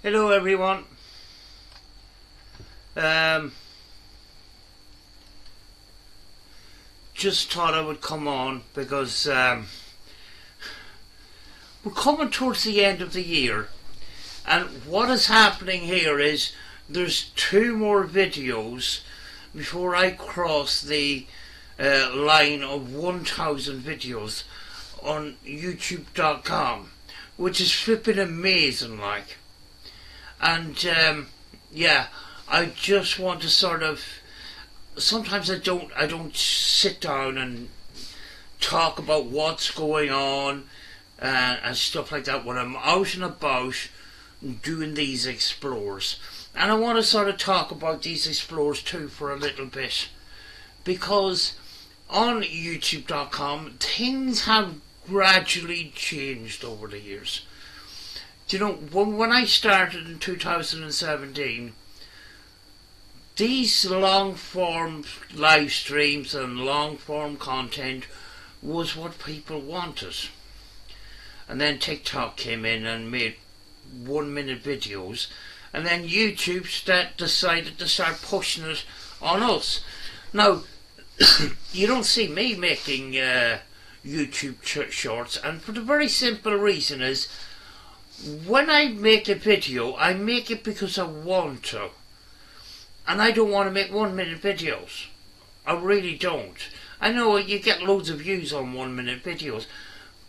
Hello everyone. Just thought I would come on because we're coming towards the end of the year, and what is happening here is there's 2 more videos before I cross the line of 1,000 videos on YouTube.com, which is flipping amazing, like. And yeah, I just want to sort of, sometimes I don't sit down and talk about what's going on and stuff like that when I'm out and about doing these explores. And I want to sort of talk about these explores too for a little bit, because on YouTube.com things have gradually changed over the years. Do you know, when I started in 2017, these long form live streams and long form content was what people wanted. And then TikTok came in and made 1-minute videos, and then YouTube decided to start pushing it on us. Now, you don't see me making YouTube shorts, and for the very simple reason is, when I make a video, I make it because I want to. And I don't want to make 1-minute videos. I really don't. I know you get loads of views on 1-minute videos,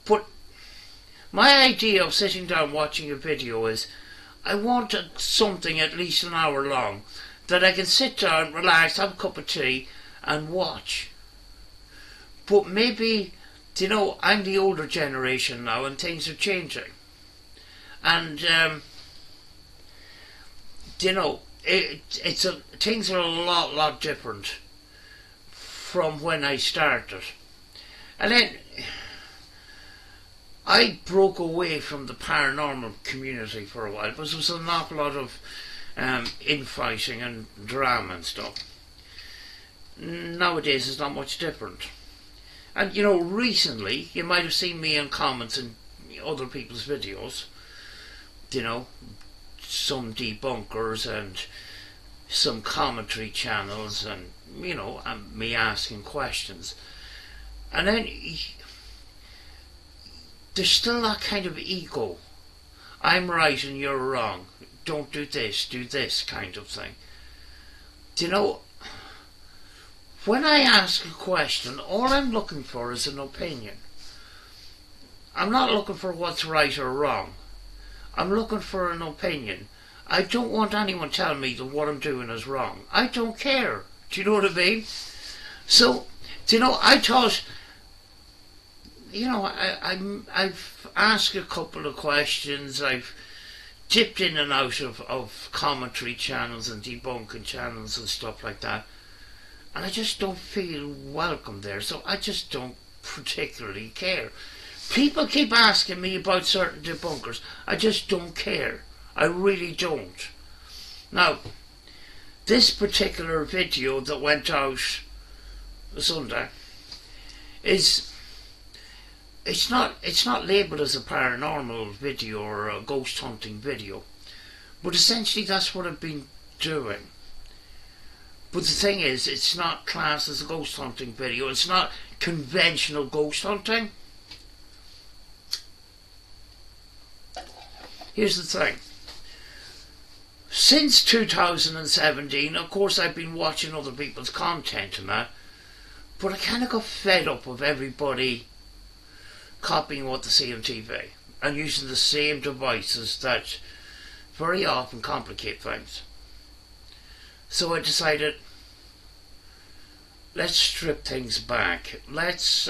but my idea of sitting down watching a video is, I want something at least an hour long that I can sit down, relax, have a cup of tea and watch. But maybe, you know, I'm the older generation now and things are changing. And you know, things are a lot different from when I started. And then I broke away from the paranormal community for a while because there was an awful lot of infighting and drama and stuff. Nowadays it's not much different. And you know, recently you might have seen me in comments in other people's videos, you know, some debunkers and some commentary channels, and you know, me asking questions, and then there's still that kind of ego, I'm right and you're wrong, don't do this kind of thing. Do you know, when I ask a question, all I'm looking for is an opinion. I'm not looking for what's right or wrong. I'm looking for an opinion. I don't want anyone telling me that what I'm doing is wrong. I don't care. Do you know what I mean? So, do you know, I thought, you know, I've asked a couple of questions. I've dipped in and out of commentary channels and debunking channels and stuff like that. And I just don't feel welcome there. So I just don't particularly care. People keep asking me about certain debunkers. I just don't care. I really don't. Now, this particular video that went out Sunday it's not labelled as a paranormal video or a ghost hunting video, but essentially that's what I've been doing. But the thing is, it's not classed as a ghost hunting video. It's not conventional ghost hunting. Here's the thing. Since 2017, of course, I've been watching other people's content and that, but I kind of got fed up of everybody copying what they see on TV and using the same devices that very often complicate things. So I decided, let's strip things back. Let's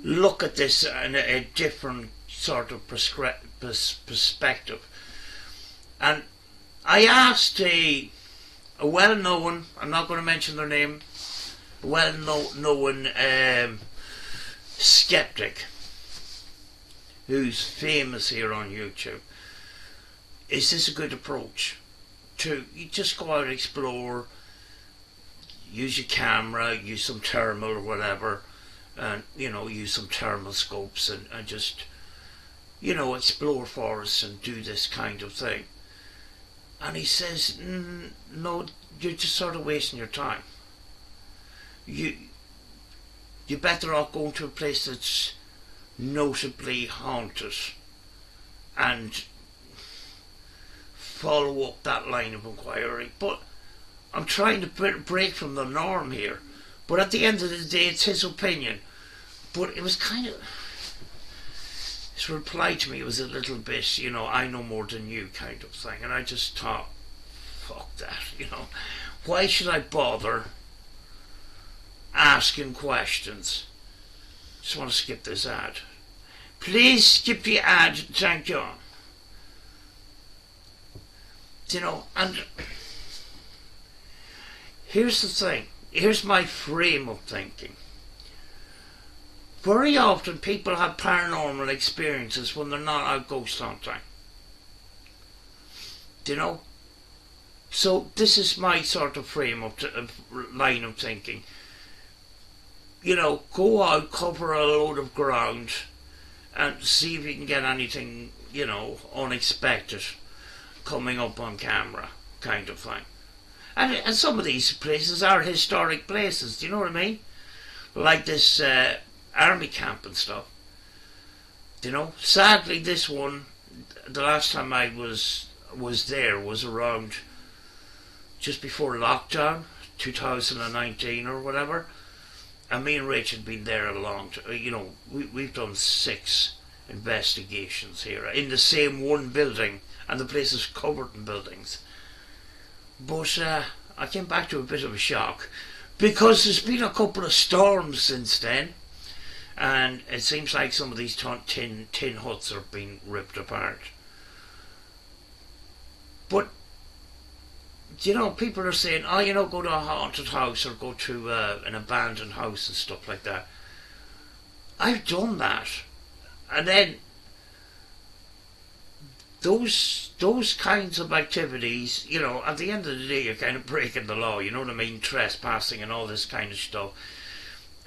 look at this in a different sort of perspective. And I asked a well-known, I'm not going to mention their name, well-known skeptic who's famous here on YouTube, is this a good approach to you just go out and explore, use your camera, use some thermal or whatever, and you know, use some thermal scopes and just you know, explore forests and do this kind of thing. And he says, no, you're just sort of wasting your time. You're better off going to a place that's notably haunted and follow up that line of inquiry. But I'm trying to break from the norm here. But at the end of the day, it's his opinion. But it was kind of... his reply to me was a little bit, you know, I know more than you kind of thing. And I just thought, fuck that, you know. Why should I bother asking questions? Just want to skip this ad. Please skip the ad, thank you. You know, and here's the thing. Here's my frame of thinking. Very often people have paranormal experiences when they're not out ghost hunting. You know? So this is my sort of frame of line of thinking. You know, go out, cover a load of ground and see if you can get anything, you know, unexpected coming up on camera, kind of thing. And some of these places are historic places, do you know what I mean? Like this army camp and stuff. You know, sadly this one, the last time I was there was around just before lockdown, 2019 or whatever. And me and Rach had been there a long time. You know, we've done 6 investigations here in the same one building, and the place is covered in buildings. But I came back to a bit of a shock because there's been a couple of storms since then, and it seems like some of these tin huts are being ripped apart. But you know, people are saying, oh, you know, go to a haunted house or go to an abandoned house and stuff like that. I've done that, and then those kinds of activities, you know, at the end of the day, you're kind of breaking the law. You know what I mean? Trespassing and all this kind of stuff,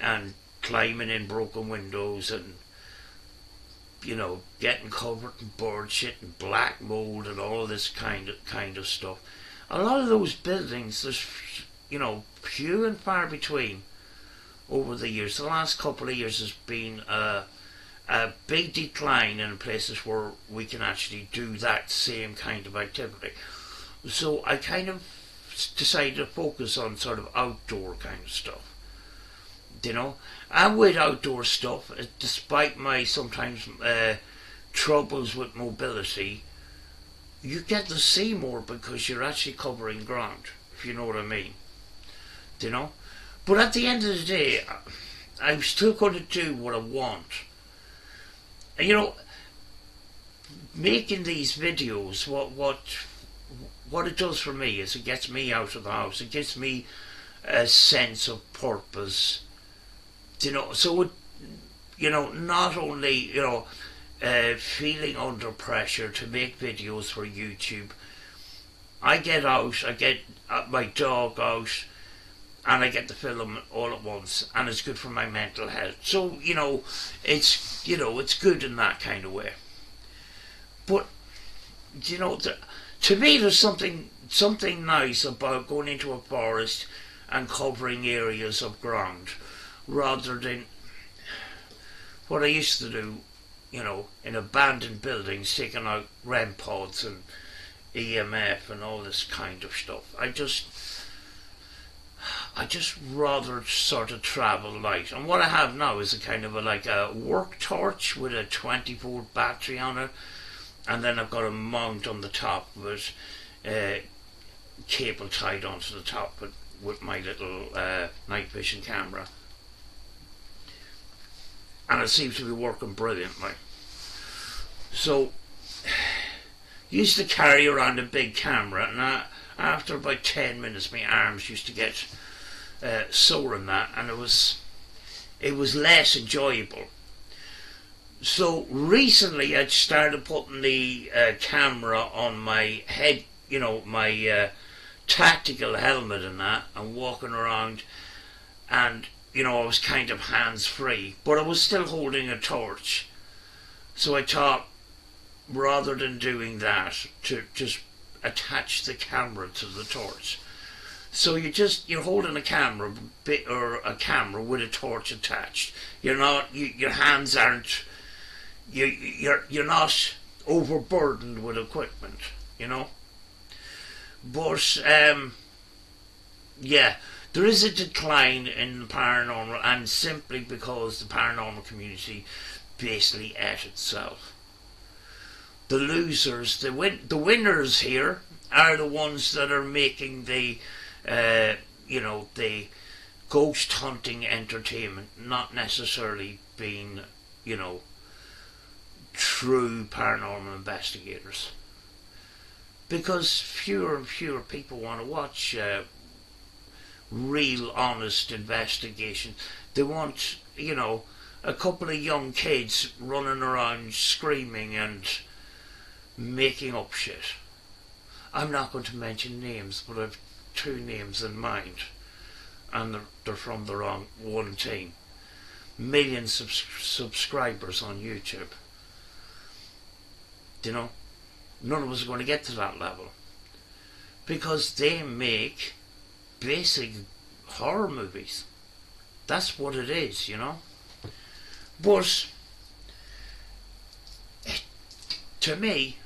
and climbing in broken windows, and you know, getting covered in bird shit and black mold and all this kind of stuff. A lot of those buildings, there's, you know, few and far between over the years. The last couple of years has been a big decline in places where we can actually do that same kind of activity. So I kind of decided to focus on sort of outdoor kind of stuff. You know, and with outdoor stuff, despite my sometimes troubles with mobility, you get to see more because you're actually covering ground, if you know what I mean. You know? But at the end of the day, I'm still going to do what I want. And you know, making these videos, what it does for me is it gets me out of the house. It gives me a sense of purpose. You know, so it, you know, not only, you know, feeling under pressure to make videos for YouTube. I get out, I get my dog out, and I get to film all at once, and it's good for my mental health. So, you know, it's good in that kind of way. But, you know, to me there's something nice about going into a forest and covering areas of ground, rather than what I used to do, you know, in abandoned buildings, taking out REM pods and EMF and all this kind of stuff. I just rather sort of travel light. And what I have now is a kind of like a work torch with a 20-volt battery on it, and then I've got a mount on the top with cable tied onto the top with my little night vision camera. And it seems to be working brilliantly. So, used to carry around a big camera, and after about 10 minutes my arms used to get sore in that, and it was less enjoyable. So recently I started putting the camera on my head, you know, my tactical helmet and that, and walking around, and you know, I was kind of hands free, but I was still holding a torch. So I thought, rather than doing that, to just attach the camera to the torch. So you're holding a camera or a camera with a torch attached. You're not your hands aren't you're not overburdened with equipment, you know. But yeah, there is a decline in the paranormal, and simply because the paranormal community basically ate itself. The losers, the winners here are the ones that are making the the ghost hunting entertainment, not necessarily being, true paranormal investigators. Because fewer and fewer people want to watch real, honest investigation. They want, a couple of young kids running around screaming and making up shit. I'm not going to mention names, but I've two names in mind, and they're from the wrong one team. Million subscribers on YouTube. None of us are going to get to that level, because they make basic horror movies. That's what it is, But to me,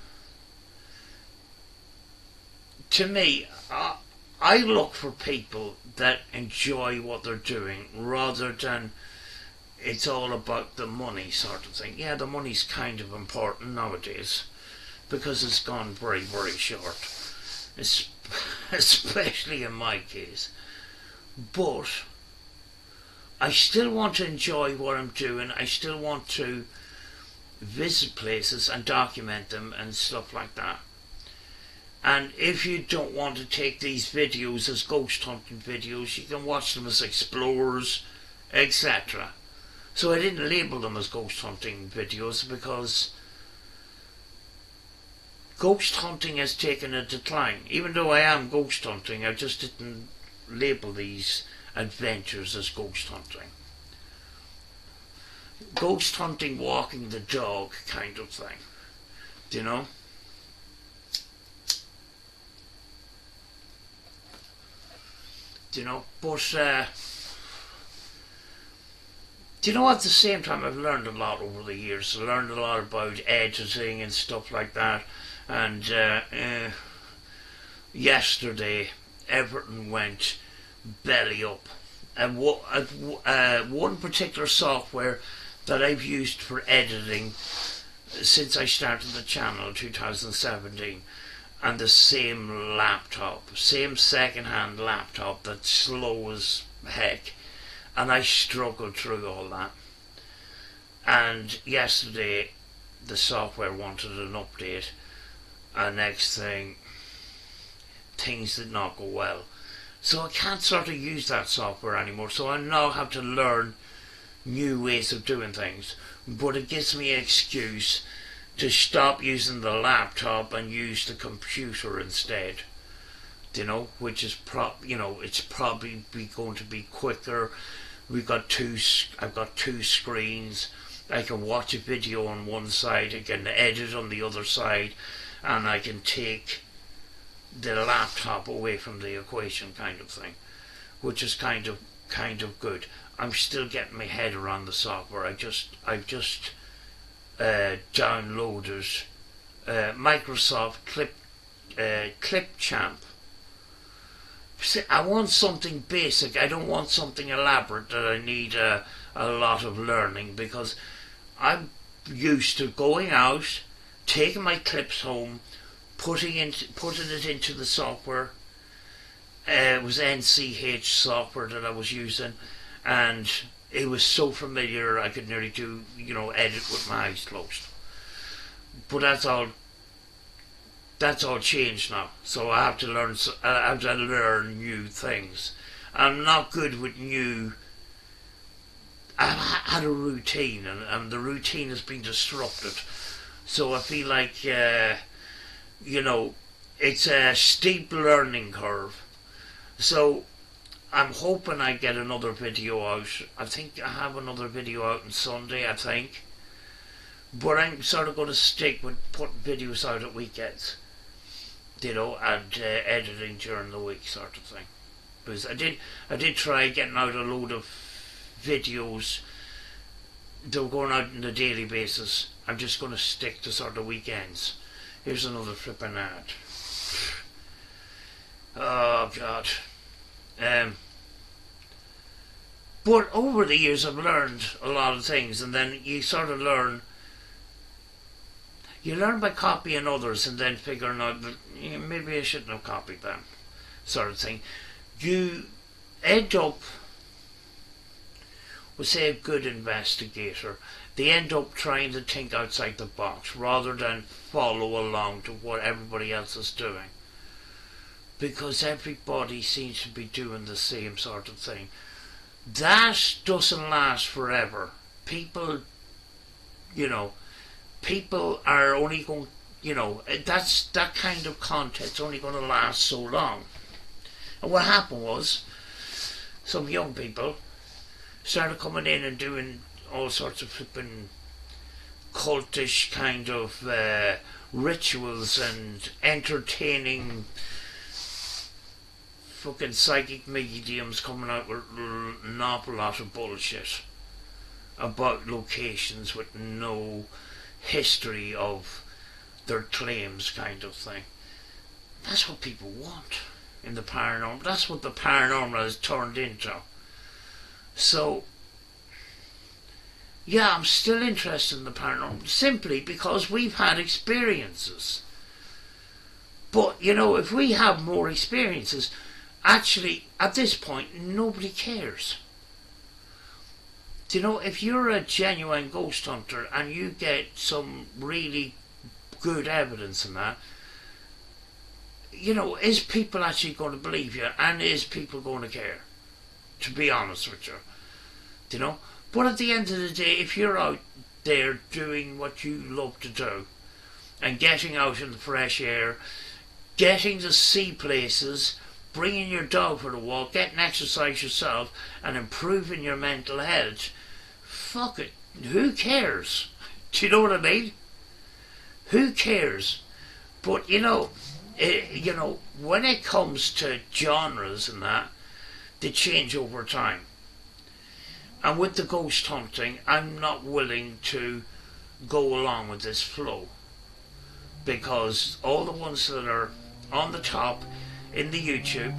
I look for people that enjoy what they're doing, rather than it's all about the money sort of thing. Yeah, the money's kind of important nowadays, because it's gone very, very short, especially in my case. But I still want to enjoy what I'm doing. I still want to visit places and document them and stuff like that. And if you don't want to take these videos as ghost hunting videos, you can watch them as explorers, etc. So I didn't label them as ghost hunting videos, because ghost hunting has taken a decline. Even though I am ghost hunting, I just didn't label these adventures as ghost hunting. Ghost hunting, walking the dog kind of thing. But at the same time, I've learned a lot over the years. I learned a lot about editing and stuff like that. And yesterday, everything went belly up. And one particular software that I've used for editing since I started the channel in 2017, and the same laptop, same second-hand laptop that's slow as heck, and I struggled through all that. And yesterday the software wanted an update, and next thing, things did not go well. So I can't sort of use that software anymore, so I now have to learn new ways of doing things. But it gives me an excuse to stop using the laptop and use the computer instead. Which is it's probably going to be quicker. I've got two screens. I can watch a video on one side, I can edit on the other side, and I can take the laptop away from the equation, kind of thing, which is kind of good. I'm still getting my head around the software. I've just downloaded Microsoft Clipchamp. I want something basic. I don't want something elaborate that I need a lot of learning, because I'm used to going out, taking my clips home, putting it into the software. It was NCH software that I was using, and it was so familiar I could nearly do, edit with my eyes closed. But that's all changed now. So I have to learn new things. I'm not good with new. I've had a routine, and the routine has been disrupted. So I feel like, it's a steep learning curve. So I'm hoping I get another video out. I think I have another video out on Sunday, I think. But I'm sort of going to stick with putting videos out at weekends, and editing during the week, sort of thing. Because I did try getting out a load of videos that were going out on a daily basis. I'm just going to stick to sort of weekends. Here's another flipping ad. Oh God. But over the years I've learned a lot of things, and then you sort of learn. You learn by copying others and then figuring out that maybe I shouldn't have copied them, sort of thing. You end up, we'll say a good investigator, they end up trying to think outside the box rather than follow along to what everybody else is doing. Because everybody seems to be doing the same sort of thing. That doesn't last forever. People are only going, that kind of content's only going to last so long. And what happened was, some young people started coming in and doing all sorts of flipping cultish kind of rituals and entertaining fucking psychic mediums coming out with an awful lot of bullshit about locations with no history of their claims, kind of thing. That's what people want in the paranormal. That's what the paranormal has turned into. So yeah, I'm still interested in the paranormal simply because we've had experiences. But if we have more experiences, actually at this point nobody cares. If you're a genuine ghost hunter and you get some really good evidence in that, is people actually going to believe you, and is people going to care? To be honest with you, But at the end of the day, if you're out there doing what you love to do, and getting out in the fresh air, getting to see places, bringing your dog for a walk, getting exercise yourself, and improving your mental health, fuck it, who cares? Do you know what I mean? Who cares? But when it comes to genres and that, they change over time. And with the ghost hunting, I'm not willing to go along with this flow, because all the ones that are on the top in the YouTube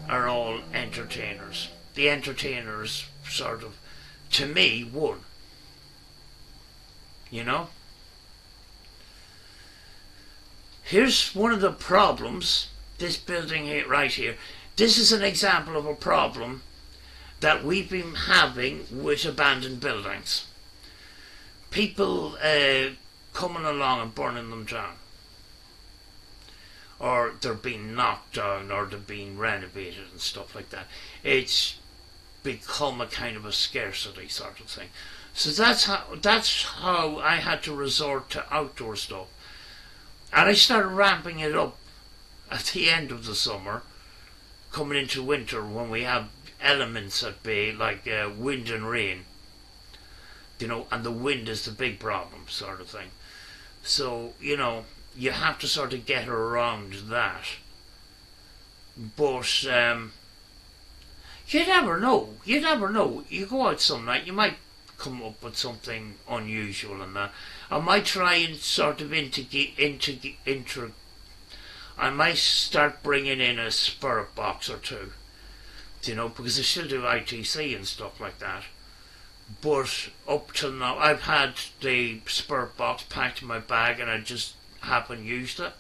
are all entertainers. The entertainers sort of, to me, won. Here's one of the problems. This building here, right here. This is an example of a problem that we've been having with abandoned buildings. People coming along and burning them down. Or they're being knocked down, or they're being renovated and stuff like that. It's become a kind of a scarcity sort of thing. So that's how I had to resort to outdoor stuff. And I started ramping it up at the end of the summer, coming into winter when we have elements at bay like wind and rain, and the wind is the big problem sort of thing. So you have to sort of get around that. But you never know. You go out some night, you might come up with something unusual in that. I might try and sort of I might start bringing in a spirit box or two, because I still do ITC and stuff like that. But up till now, I've had the spirit box packed in my bag and I just haven't used it.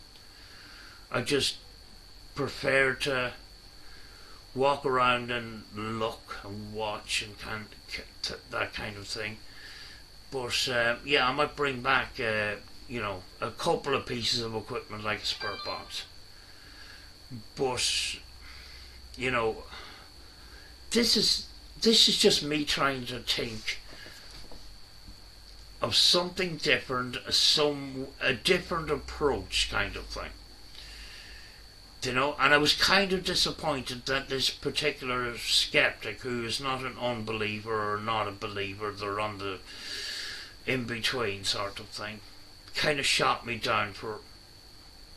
I just prefer to walk around and look and watch and that kind of thing. But yeah, I might bring back a couple of pieces of equipment like a spirit box. But this is just me trying to think of something different, a different approach kind of thing. And I was kind of disappointed that this particular skeptic, who is not an unbeliever or not a believer, they're on the in between sort of thing. Kind of shot me down for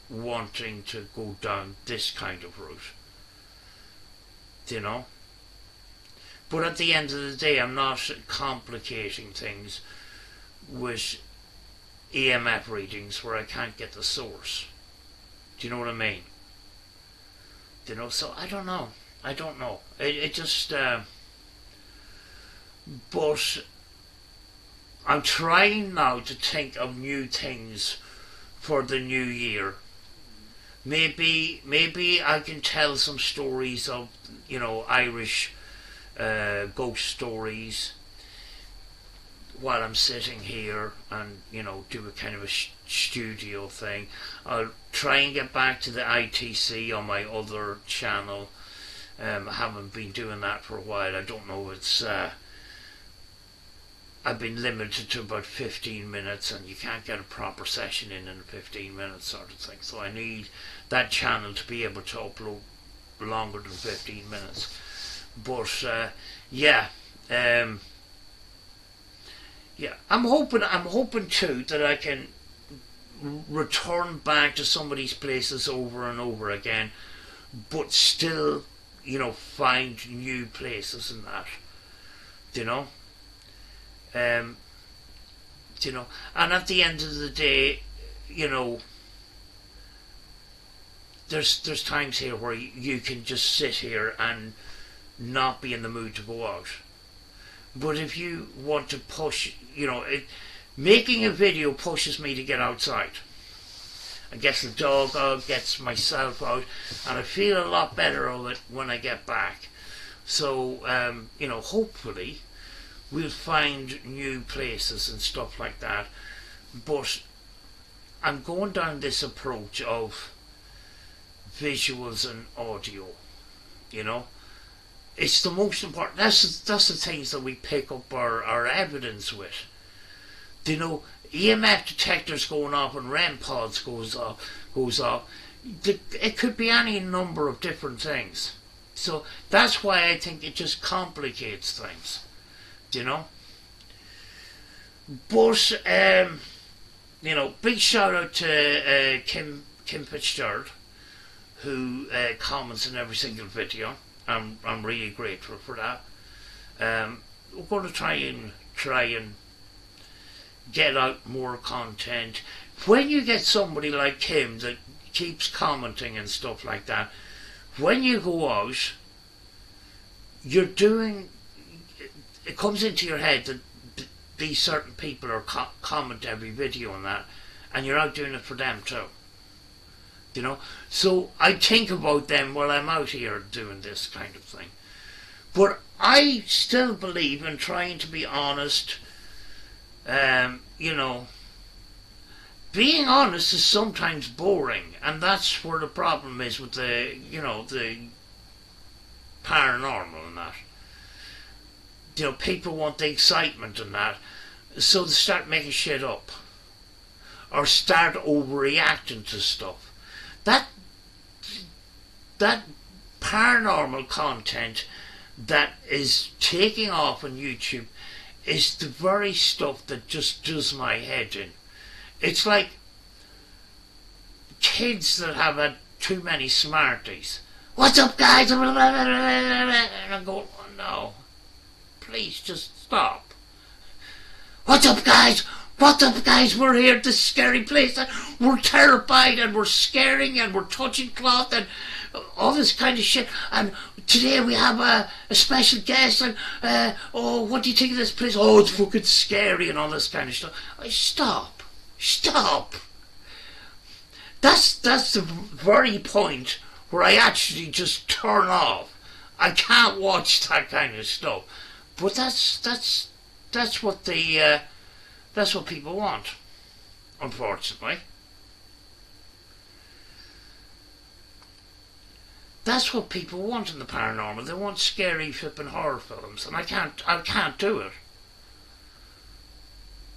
wanting to go down this kind of route, you know. But at the end of the day, I'm not complicating things with EMF readings where I can't get the source. Do you know what I mean? You know, so I don't know. It just but I'm trying now to think of new things for the new year. Maybe I can tell some stories of, you know, Irish ghost stories while I'm sitting here, and, you know, do a kind of a studio thing. I'll try and get back to the ITC on my other channel. I haven't been doing that for a while. I don't know, it's I've been limited to about 15 minutes, and you can't get a proper session in 15 minutes sort of thing. So I need that channel to be able to upload longer than 15 minutes. But yeah, I'm hoping too that I can return back to some of these places over and over again, but still, you know, find new places and that, you know. You know, and at the end of the day, you know, there's times here where you can just sit here and not be in the mood to go out. But if you want to push, you know, making a video pushes me to get outside. I gets the dog out, gets myself out, and I feel a lot better of it when I get back. So, you know, hopefully we'll find new places and stuff like that. But I'm going down this approach of visuals and audio, you know. It's the most important. That's the things that we pick up our evidence with. You know, EMF detectors going off and REM pods goes off. It could be any number of different things. So that's why I think it just complicates things, you know. But you know, big shout out to Kim Fitzgerald, who comments in every single video. I'm really grateful for that. We're going to try and get out more content. When you get somebody like Kim that keeps commenting and stuff like that, when you go out, you're doing, it comes into your head that these certain people are comment every video on that, and you're out doing it for them too. You know, so I think about them while I'm out here doing this kind of thing. But I still believe in trying to be honest. You know, being honest is sometimes boring, and that's where the problem is with the, you know, the paranormal and that. You know, people want the excitement and that, so they start making shit up, or start overreacting to stuff. That paranormal content that is taking off on YouTube is the very stuff that just does my head in. It's like kids that have had too many Smarties. What's up, guys? And I go, oh, no, please just stop. What's up, guys? What's up, guys? We're here at this scary place. We're terrified, and we're scaring, and we're touching cloth, and all this kind of shit. And today we have a special guest, and oh, what do you think of this place? Oh, it's fucking scary, and all this kind of stuff. Stop. That's the very point where I actually just turn off. I can't watch that kind of stuff. But that's what the that's what people want, unfortunately. That's what people want in the paranormal. They want scary flipping horror films, and I can't do it.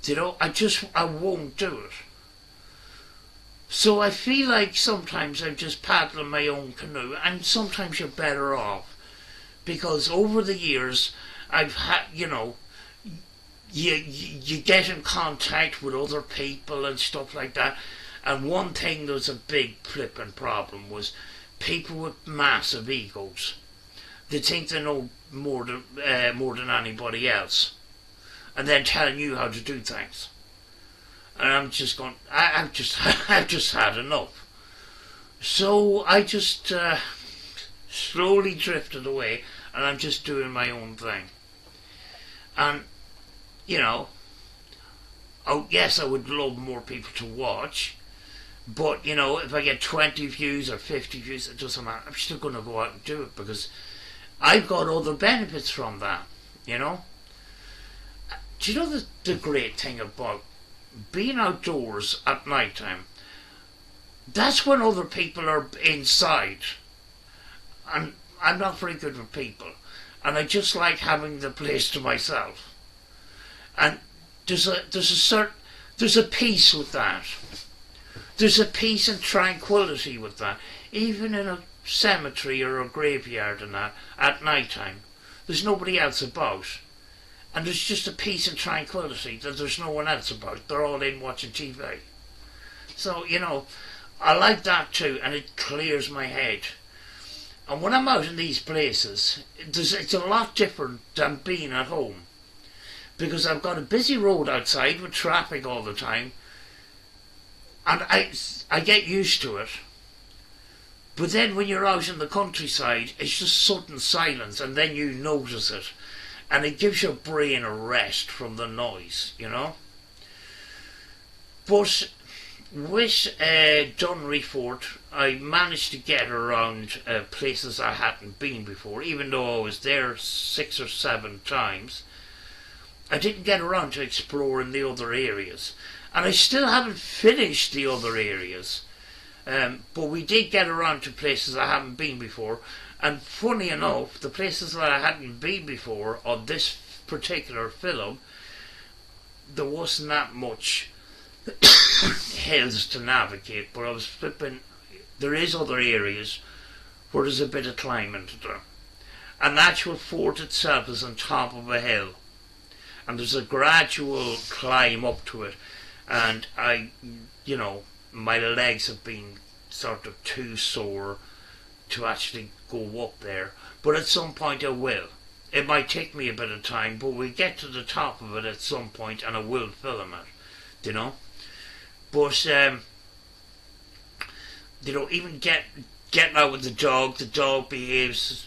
You know, I won't do it. So I feel like sometimes I'm just paddling my own canoe, and sometimes you're better off, because over the years I've had, you know, you get in contact with other people and stuff like that. And one thing that was a big flipping problem was people with massive egos. They think they know more than anybody else, and then telling you how to do things. And I'm just going, I've just had enough. So I just slowly drifted away, and I'm just doing my own thing. And you know, oh yes, I would love more people to watch, but you know, if I get 20 views or 50 views, it doesn't matter. I'm still going to go out and do it because I've got other benefits from that. You know. Do you know the great thing about being outdoors at night time? That's when other people are inside, and I'm not very good with people, and I just like having the place to myself. And there's a peace with that. There's a peace and tranquility with that. Even in a cemetery or a graveyard and that, at night time, there's nobody else about. And there's just a peace and tranquility that there's no one else about. They're all in watching TV. So, you know, I like that too, and it clears my head. And when I'm out in these places, it's a lot different than being at home. Because I've got a busy road outside with traffic all the time, and I get used to it. But then when you're out in the countryside, it's just sudden silence, and then you notice it, and it gives your brain a rest from the noise, you know. But with Dunry Fort, I managed to get around places I hadn't been before, even though I was there 6 or 7 times. I didn't get around to exploring the other areas, and I still haven't finished the other areas, but we did get around to places I haven't been before. And funny enough, the places that I hadn't been before on this particular film, there wasn't that much hills to navigate, but I was flipping. There is other areas where there's a bit of climbing to do, and the actual fort itself is on top of a hill, and there's a gradual climb up to it, and you know, my legs have been sort of too sore to actually go up there, but at some point I will. It might take me a bit of time, but we get to the top of it at some point, and I will film it, you know. But you know, even getting out with the dog behaves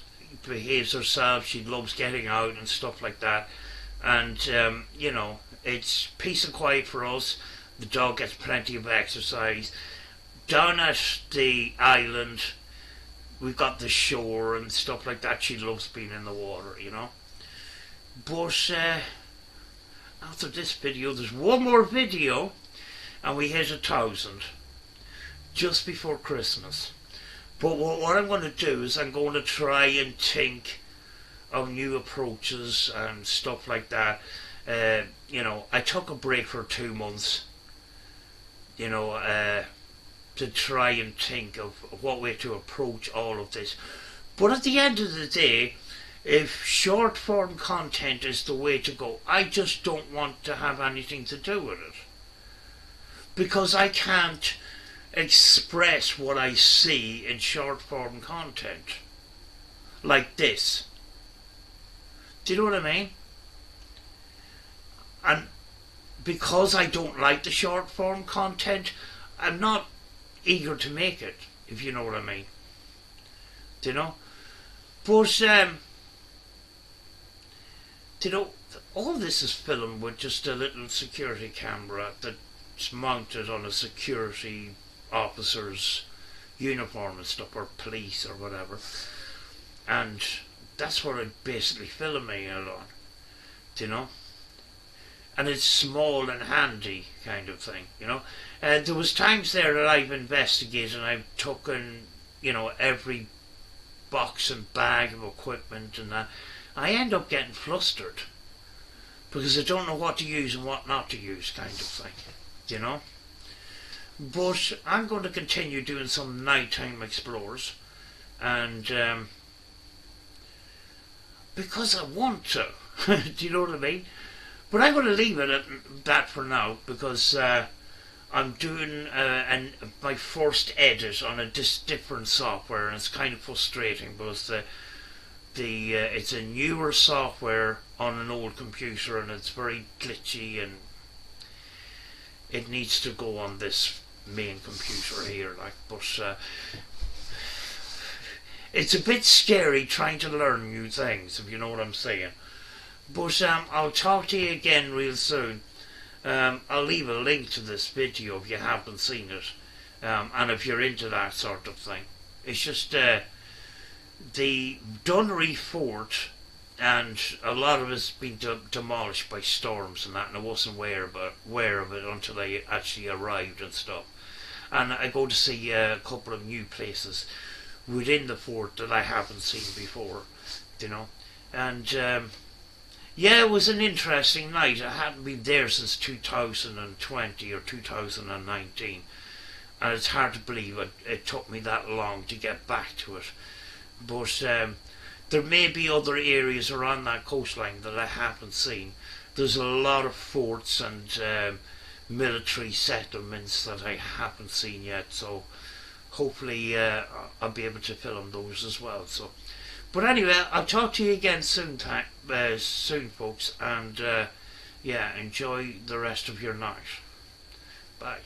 herself. She loves getting out and stuff like that. And you know, it's peace and quiet for us. The dog gets plenty of exercise. Down at the island, we've got the shore and stuff like that. She loves being in the water, you know. But after this video, there's one more video, and we hit 1,000 just before Christmas. But what I'm going to do is I'm going to try and think of new approaches and stuff like that. You know, I took a break for 2 months, you know, to try and think of what way to approach all of this. But at the end of the day, if short form content is the way to go, I just don't want to have anything to do with it, because I can't express what I see in short form content like this. Do you know what I mean? And because I don't like the short form content, I'm not eager to make it, if you know what I mean. Do you know? But you know, all this is filmed with just a little security camera that's mounted on a security officer's uniform and stuff, or police or whatever, and that's what I'm basically filming it on, do you know? And it's small and handy kind of thing, you know. There was times there that I've investigated and I've taken, you know, every box and bag of equipment and that. I end up getting flustered because I don't know what to use and what not to use, kind of thing, you know. But I'm going to continue doing some nighttime explores, and because I want to. Do you know what I mean? But I'm going to leave it at that for now, because I'm doing my first edit on a different software, and it's kind of frustrating because it's a newer software on an old computer, and it's very glitchy, and it needs to go on this main computer here. But it's a bit scary trying to learn new things, if you know what I'm saying. But I'll talk to you again real soon. I'll leave a link to this video if you haven't seen it, and if you're into that sort of thing. It's just the Dunleary Fort, and a lot of it's been demolished by storms and that, and I wasn't aware of it until I actually arrived and stuff. And I go to see a couple of new places within the fort that I haven't seen before, you know. And yeah, it was an interesting night. I hadn't been there since 2020 or 2019, and it's hard to believe it took me that long to get back to it. But there may be other areas around that coastline that I haven't seen. There's a lot of forts and military settlements that I haven't seen yet, so hopefully I'll be able to film those as well. So, but anyway, I'll talk to you again soon, folks, and yeah, enjoy the rest of your night. Bye.